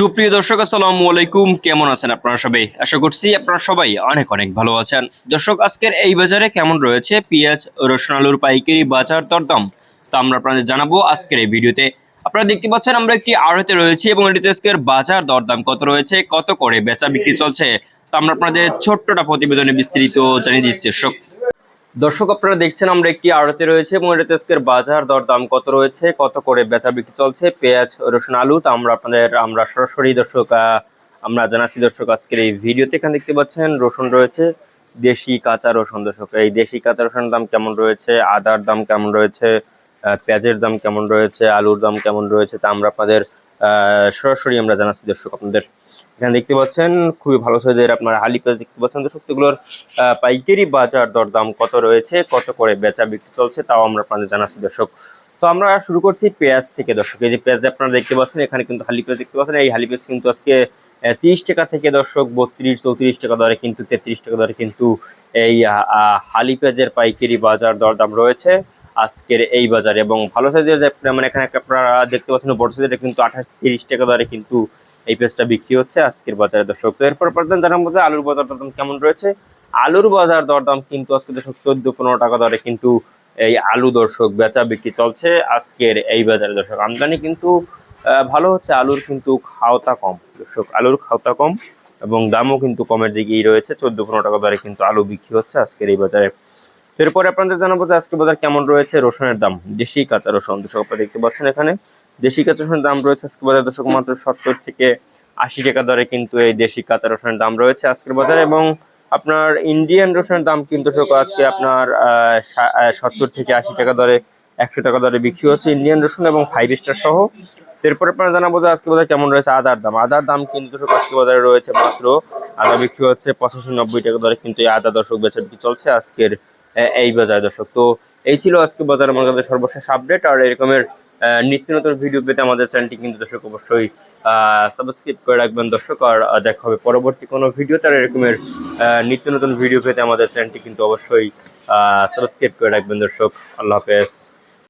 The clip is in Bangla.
সুপ্রিয় দর্শক আসসালামু আলাইকুম, কেমন আছেন আপনারা সবাই? আশা করছি আপনারা সবাই অনেক অনেক ভালো আছেন। দর্শক, আজকের এই বাজারে কেমন রয়েছে পেঁয়াজ, রসুন, আলুর পাইকারি বাজার দরদাম তা আমরা আপনাদের জানাবো আজকের এই ভিডিওতে। আপনারা দেখতে পাচ্ছেন আমরা একটি আড়তে রয়েছি এবং এটিতে আজকের বাজার দরদাম কত রয়েছে, কত করে বেচা বিক্রি চলছে তা আমরা আপনাদের ছোট্টটা প্রতিবেদনে বিস্তারিত জানিয়ে দিচ্ছি। দর্শক, আপনারা দেখছেন আমরা একটি আড়তে রয়েছে এবং এটাতে আজকের বাজার দরদাম কত রয়েছে, কত করে বেচা বিক্রি চলছে পেঁয়াজ, রসুন, আলু তা আমরা সরাসরি দর্শক আমরা জানাচ্ছি। দর্শক, আজকের এই ভিডিওতে এখানে দেখতে পাচ্ছেন রসুন রয়েছে, দেশি কাঁচা রসুন। দর্শক, এই দেশি কাঁচা রসুনের দাম কেমন রয়েছে, আদার দাম কেমন রয়েছে, পেঁয়াজের দাম কেমন রয়েছে, আলুর দাম কেমন রয়েছে তা আমরা আপনাদের সরাসরি আমরা জানাচ্ছি। দর্শক, আপনাদের এখানে দেখতে পাচ্ছেন খুবই ভালো সাইজের আপনার হালি পেঁয়াজ দেখতে পাচ্ছেন। দর্শক, এগুলোর পাইকারি বাজার দরদাম কত রয়েছে, কত করে বেচা বিক্রি চলছে তাও আমরা আপনাদের জানাচ্ছি। দর্শক, তো আমরা শুরু করছি পেঁয়াজ থেকে। দর্শক, এই যে পেঁয়াজ আপনারা দেখতে পাচ্ছেন, এখানে কিন্তু হালি পেঁয়াজ দেখতে পাচ্ছেন। এই হালি পেঁয়াজ কিন্তু আজকে 30 টাকা থেকে দর্শক 32-34 টাকা দরে, কিন্তু 33 টাকা দরে কিন্তু এই হালি পেঁয়াজের পাইকারি বাজার দরদাম রয়েছে আজকের এই বাজারে। এবং ভালো সাইজের যে মানে এখানে আপনারা দেখতে পাচ্ছেন বড় সাইজের কিন্তু 28-30 টাকা দরে কিন্তু এই পেঁয়াজটা বিক্রি হচ্ছে আজকের বাজারে। দর্শক, তো এরপর জানাবো যে আলুর বাজার দরদাম কেমন রয়েছে। আলুর বাজার দরদাম কিন্তু আজকে দর্শক 14-15 টাকা দরে কিন্তু এই আলু দর্শক বেচা বিক্রি চলছে আজকের এই বাজারে। দর্শক, আমদানি কিন্তু ভালো হচ্ছে, আলুর কিন্তু খাওয়াটা কম। দর্শক, আলুর খাওয়াটা কম এবং দামও কিন্তু কমের দিকেই রয়েছে। 14-15 টাকা দরে কিন্তু আলু বিক্রি হচ্ছে আজকের এই বাজারে। এরপরে আপনাদের জানাবো যে আজকে বাজার কেমন রয়েছে রসুনের দাম, দেশি কাঁচা রসুন। দর্শক, আপনারা দেখতে পাচ্ছেন এখানে দেশি কাঁচা রসুনের দাম রয়েছে আজকে বাজার দর্শক মাত্র 70 থেকে 80 টাকা দরে কিন্তু এই দেশি কাঁচা রসুনের দাম রয়েছে আজকের বাজারে। এবং আপনার ইন্ডিয়ান রসুনের দাম কিন্তু আজকে আপনার 70 থেকে 80 টাকা দরে, 100 টাকা দরে বিক্রি হচ্ছে ইন্ডিয়ান রসুন এবং 5 স্টার সহ। এরপর আপনারা জানাবো যে আজকে বাজার কেমন রয়েছে আদার দাম। আদার দাম কিন্তু আজকে বাজারে রয়েছে মাত্র, আদা বিক্রি হচ্ছে 85-90 টাকা দরে কিন্তু এই আদা দর্শক বেচা বিক্রি চলছে আজকের এই বাজার। দর্শক, তো এই ছিল আজকে বাজার আমার কাছে সর্বশেষ আপডেট। আর এরকমের নিত্য নতুন ভিডিও পেতে আমাদের চ্যানেলটি কিন্তু দর্শক অবশ্যই সাবস্ক্রাইব করে রাখবেন। দর্শক, আর দেখা হবে পরবর্তী কোনো ভিডিও। তার এরকমের নিত্য নতুন ভিডিও পেতে আমাদের চ্যানেলটি কিন্তু অবশ্যই সাবস্ক্রাইব করে রাখবেন। দর্শক, আল্লাহ হাফেজ।